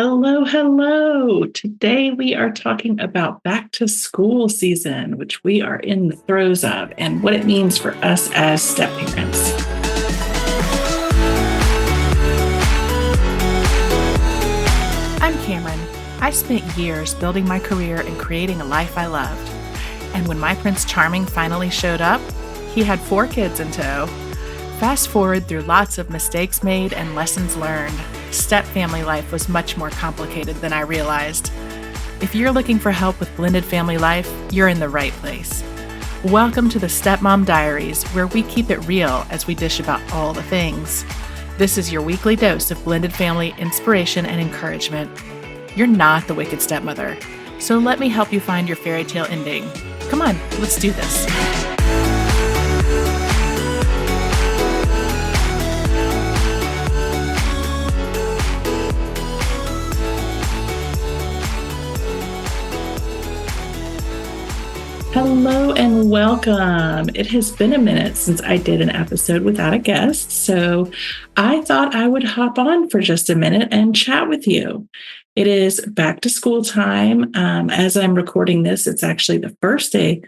Hello, hello. Today we are talking about back to school season, which we are in the throes of, and what it means for us as step parents. I'm Cameron. I spent years building my career and creating a life I loved. And when my Prince Charming finally showed up, he had 4 kids in tow. Fast forward through lots of mistakes made and lessons learned, step family life was much more complicated than I realized. If you're looking for help with blended family life, you're in the right place. Welcome to the Stepmom Diaries, where we keep it real as we dish about all the things. This is your weekly dose of blended family inspiration and encouragement. You're not the wicked stepmother, so let me help you find your fairy tale ending. Come on, let's do this. Hello and welcome. It has been a minute since I did an episode without a guest, so I thought I would hop on for just a minute and chat with you. It is back to school time. As I'm recording this, it's actually the first day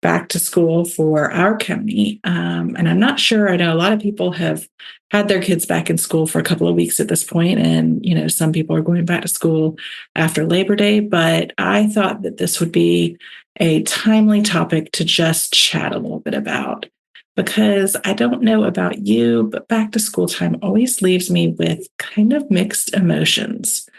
back to school for our county. And I'm not sure, I know a lot of people have had their kids back in school for a couple of weeks at this point, and some people are going back to school after Labor Day, but I thought that this would be a timely topic to just chat a little bit about, because I don't know about you, but back to school time always leaves me with kind of mixed emotions.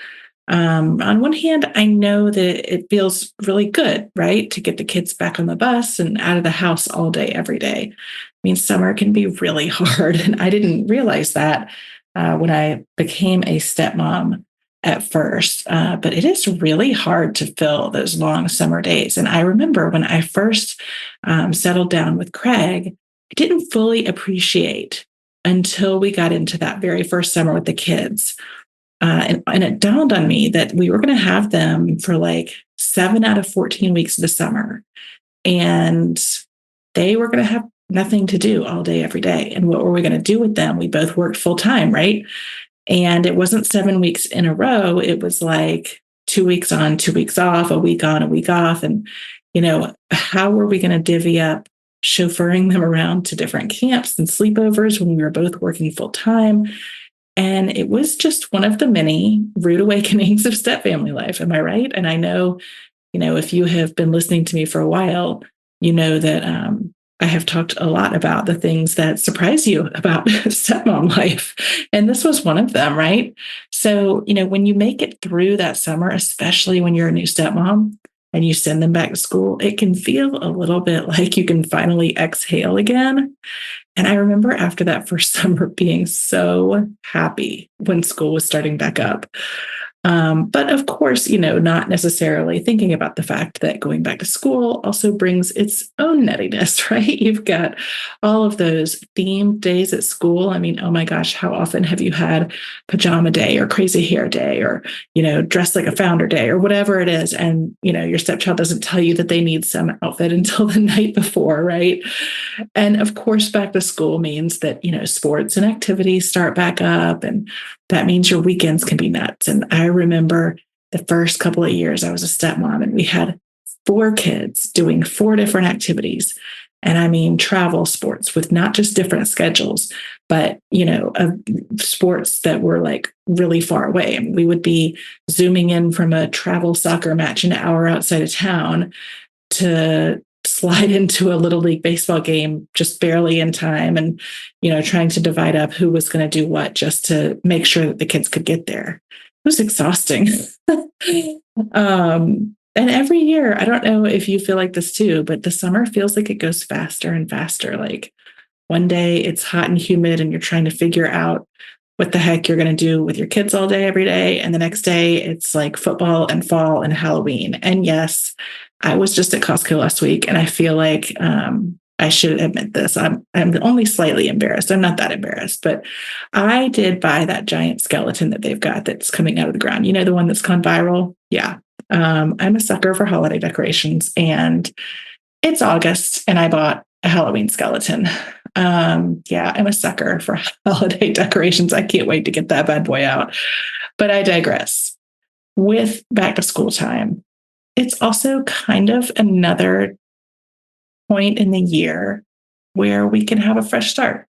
On one hand, I know that it feels really good, right, to get the kids back on the bus and out of the house all day, every day. I mean, summer can be really hard, and I didn't realize that when I became a stepmom at first, but it is really hard to fill those long summer days. And I remember when I first settled down with Craig, I didn't fully appreciate until we got into that very first summer with the kids. And it dawned on me that we were going to have them for like 7 out of 14 weeks of the summer. And they were going to have nothing to do all day, every day. And what were we going to do with them? We both worked full time, right? And it wasn't 7 weeks in a row. It was like 2 weeks on, 2 weeks off, a week on, a week off. And, how were we going to divvy up chauffeuring them around to different camps and sleepovers when we were both working full time? And it was just one of the many rude awakenings of step family life. Am I right? And I know, if you have been listening to me for a while, you know that I have talked a lot about the things that surprise you about stepmom life. And this was one of them, right? So, when you make it through that summer, especially when you're a new stepmom and you send them back to school, it can feel a little bit like you can finally exhale again. And I remember after that first summer being so happy when school was starting back up. But of course, not necessarily thinking about the fact that going back to school also brings its own nuttiness, right? You've got all of those themed days at school. I mean, oh my gosh, how often have you had pajama day or crazy hair day or, dress like a founder day or whatever it is. And, your stepchild doesn't tell you that they need some outfit until the night before, right? And of course, back to school means that, sports and activities start back up, and that means your weekends can be nuts. And I remember the first couple of years I was a stepmom, and we had 4 kids doing 4 different activities. And I mean, travel sports with not just different schedules, but, sports that were like really far away. And we would be zooming in from a travel soccer match an hour outside of town to slide into a little league baseball game just barely in time, and trying to divide up who was going to do what just to make sure that the kids could get there. It was exhausting. And every year, I don't know if you feel like this too, but the summer feels like it goes faster and faster. Like one day it's hot and humid and you're trying to figure out what the heck you're going to do with your kids all day, every day. And the next day it's like football and fall and Halloween. And yes, I was just at Costco last week, and I feel like I should admit this. I'm only slightly embarrassed. I'm not that embarrassed, but I did buy that giant skeleton that they've got that's coming out of the ground. The one that's gone viral? Yeah. I'm a sucker for holiday decorations, and it's August, and I bought a Halloween skeleton. Yeah, I'm a sucker for holiday decorations. I can't wait to get that bad boy out. But I digress. with back to school time, it's also kind of another point in the year where we can have a fresh start.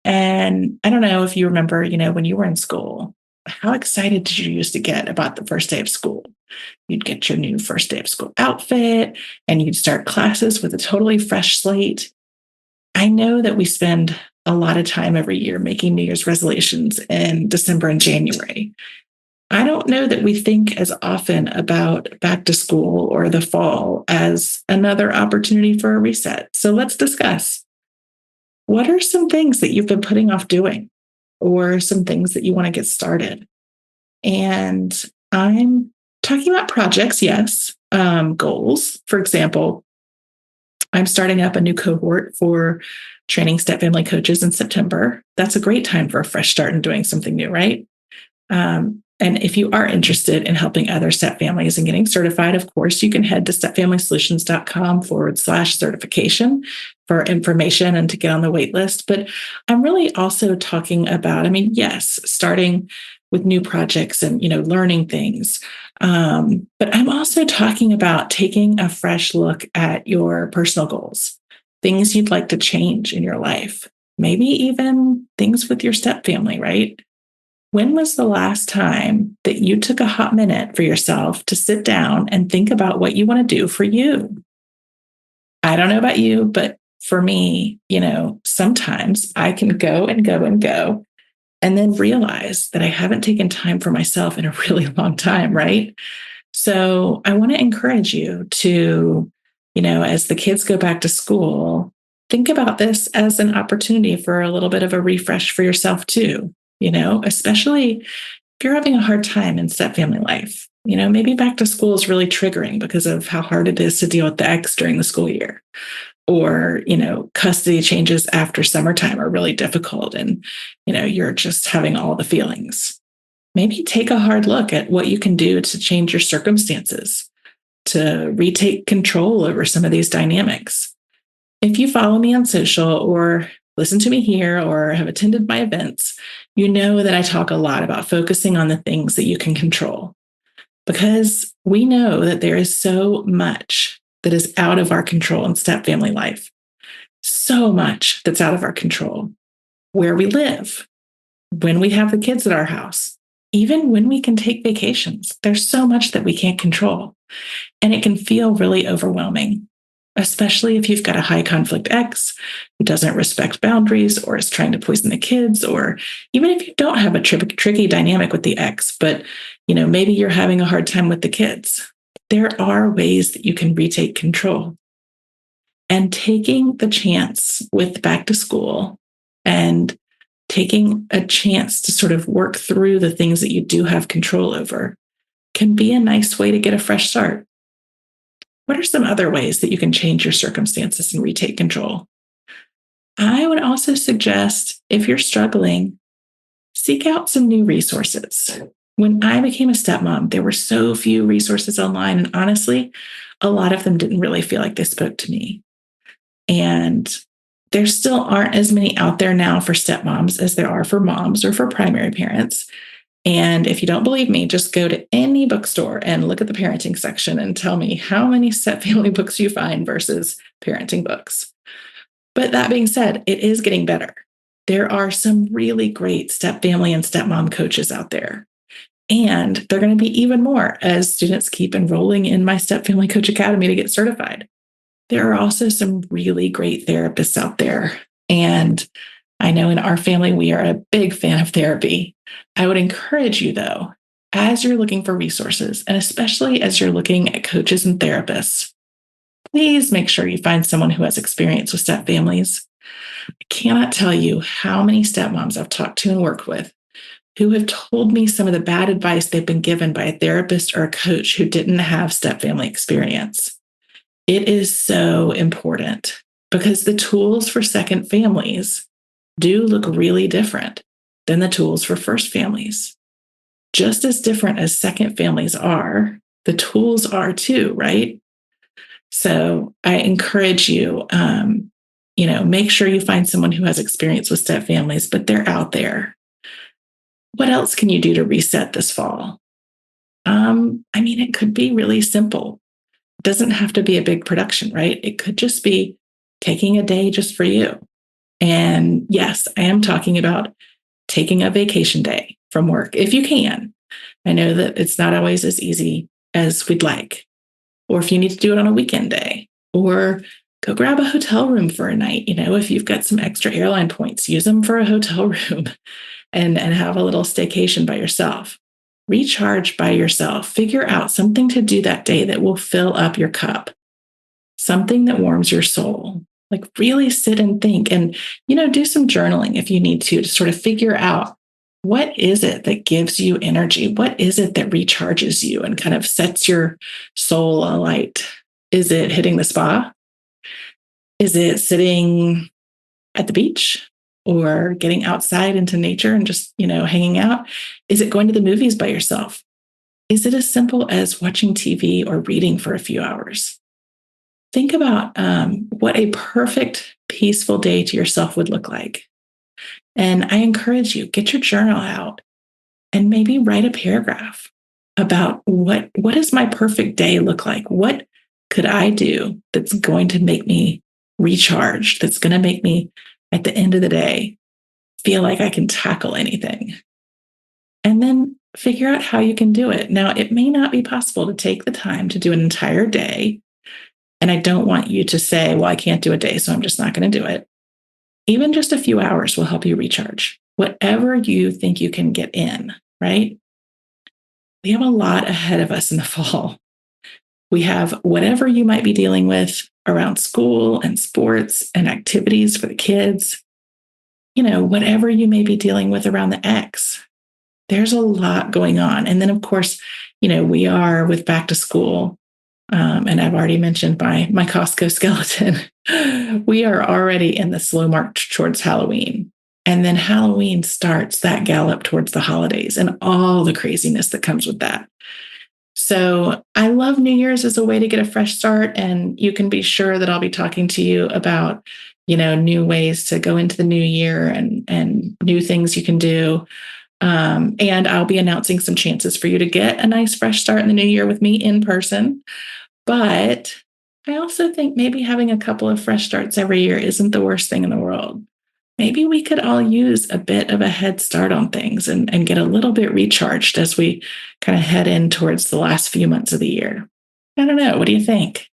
And I don't know if you remember, when you were in school, how excited did you used to get about the first day of school? You'd get your new first day of school outfit and you'd start classes with a totally fresh slate. I know that we spend a lot of time every year making New Year's resolutions in December and January. I don't know that we think as often about back to school or the fall as another opportunity for a reset. So let's discuss, what are some things that you've been putting off doing or some things that you want to get started? And I'm talking about projects, yes, goals. For example, I'm starting up a new cohort for training step family coaches in September. That's a great time for a fresh start and doing something new, right? And if you are interested in helping other step families and getting certified, of course, you can head to stepfamilysolutions.com/certification for information and to get on the wait list. But I'm really also talking about, yes, starting with new projects and, learning things. But I'm also talking about taking a fresh look at your personal goals, things you'd like to change in your life, maybe even things with your step family, right? When was the last time that you took a hot minute for yourself to sit down and think about what you want to do for you? I don't know about you, but for me, sometimes I can go and go and go and then realize that I haven't taken time for myself in a really long time, right? So I want to encourage you to, as the kids go back to school, think about this as an opportunity for a little bit of a refresh for yourself too, especially if you're having a hard time in step family life. Maybe back to school is really triggering because of how hard it is to deal with the ex during the school year. Or, custody changes after summertime are really difficult and, you're just having all the feelings. Maybe take a hard look at what you can do to change your circumstances, to retake control over some of these dynamics. If you follow me on social or listen to me here or have attended my events, you know that I talk a lot about focusing on the things that you can control, because we know that there is so much that is out of our control in step family life. So much that's out of our control. Where we live, when we have the kids at our house, even when we can take vacations, there's so much that we can't control. And it can feel really overwhelming, especially if you've got a high conflict ex who doesn't respect boundaries or is trying to poison the kids, or even if you don't have a tricky dynamic with the ex, but maybe you're having a hard time with the kids. There are ways that you can retake control. And taking the chance with back to school and taking a chance to sort of work through the things that you do have control over can be a nice way to get a fresh start. What are some other ways that you can change your circumstances and retake control? I would also suggest, if you're struggling, seek out some new resources. When I became a stepmom, there were so few resources online, and honestly, a lot of them didn't really feel like they spoke to me. And there still aren't as many out there now for stepmoms as there are for moms or for primary parents. And if you don't believe me, just go to any bookstore and look at the parenting section and tell me how many step family books you find versus parenting books. But that being said, it is getting better. There are some really great step family and stepmom coaches out there. And they're going to be even more as students keep enrolling in my Step Family Coach Academy to get certified. There are also some really great therapists out there. And I know in our family, we are a big fan of therapy. I would encourage you, though, as you're looking for resources, and especially as you're looking at coaches and therapists, please make sure you find someone who has experience with step families. I cannot tell you how many stepmoms I've talked to and worked with who have told me some of the bad advice they've been given by a therapist or a coach who didn't have step family experience. It is so important because the tools for second families do look really different than the tools for first families. Just as different as second families are, the tools are too, right? So I encourage you, make sure you find someone who has experience with step families, but they're out there. What else can you do to reset this fall? It could be really simple. It doesn't have to be a big production, right? It could just be taking a day just for you. And yes, I am talking about taking a vacation day from work if you can. I know that it's not always as easy as we'd like, or if you need to do it on a weekend day, or go grab a hotel room for a night. If you've got some extra airline points, use them for a hotel room and have a little staycation by yourself. Recharge by yourself. Figure out something to do that day that will fill up your cup, something that warms your soul. Like really sit and think and, do some journaling if you need to sort of figure out what is it that gives you energy? What is it that recharges you and kind of sets your soul alight? Is it hitting the spa? Is it sitting at the beach or getting outside into nature and just, hanging out? Is it going to the movies by yourself? Is it as simple as watching TV or reading for a few hours? Think about what a perfect, peaceful day to yourself would look like. And I encourage you, get your journal out and maybe write a paragraph about what does my perfect day look like? What could I do that's going to make me recharged, that's going to make me, at the end of the day, feel like I can tackle anything? And then figure out how you can do it. Now, it may not be possible to take the time to do an entire day. And I don't want you to say, well, I can't do a day, so I'm just not going to do it. Even just a few hours will help you recharge. Whatever you think you can get in, right? We have a lot ahead of us in the fall. We have whatever you might be dealing with around school and sports and activities for the kids. Whatever you may be dealing with around the ex. There's a lot going on. And then, of course, we are with back to school. And I've already mentioned my Costco skeleton. We are already in the slow march towards Halloween. And then Halloween starts that gallop towards the holidays and all the craziness that comes with that. So I love New Year's as a way to get a fresh start. And you can be sure that I'll be talking to you about, new ways to go into the new year and new things you can do. And I'll be announcing some chances for you to get a nice fresh start in the new year with me in person. But I also think maybe having a couple of fresh starts every year isn't the worst thing in the world. Maybe we could all use a bit of a head start on things and get a little bit recharged as we kind of head in towards the last few months of the year. I don't know. What do you think?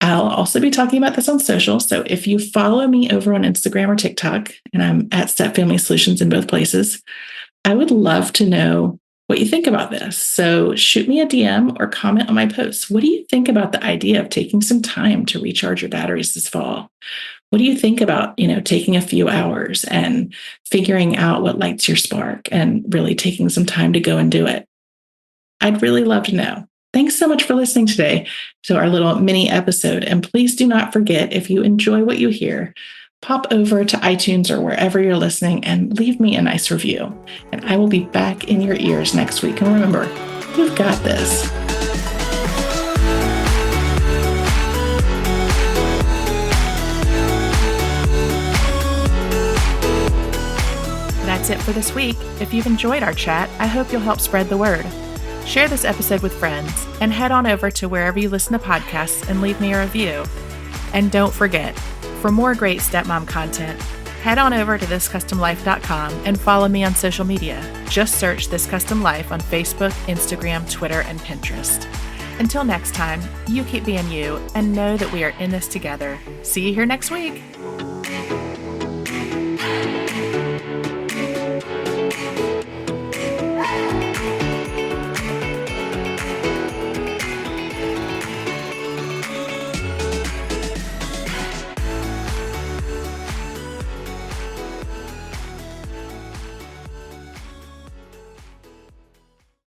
I'll also be talking about this on social. So if you follow me over on Instagram or TikTok, and I'm at Step Family Solutions in both places, I would love to know what you think about this. So shoot me a DM or comment on my posts. What do you think about the idea of taking some time to recharge your batteries this fall? What do you think about, taking a few hours and figuring out what lights your spark and really taking some time to go and do it? I'd really love to know. Thanks so much for listening today to our little mini episode. And please do not forget, if you enjoy what you hear, pop over to iTunes or wherever you're listening and leave me a nice review. And I will be back in your ears next week. And remember, you've got this. That's it for this week. If you've enjoyed our chat, I hope you'll help spread the word. Share this episode with friends and head on over to wherever you listen to podcasts and leave me a review. And don't forget, for more great stepmom content, head on over to thiscustomlife.com and follow me on social media. Just search This Custom Life on Facebook, Instagram, Twitter, and Pinterest. Until next time, you keep being you and know that we are in this together. See you here next week.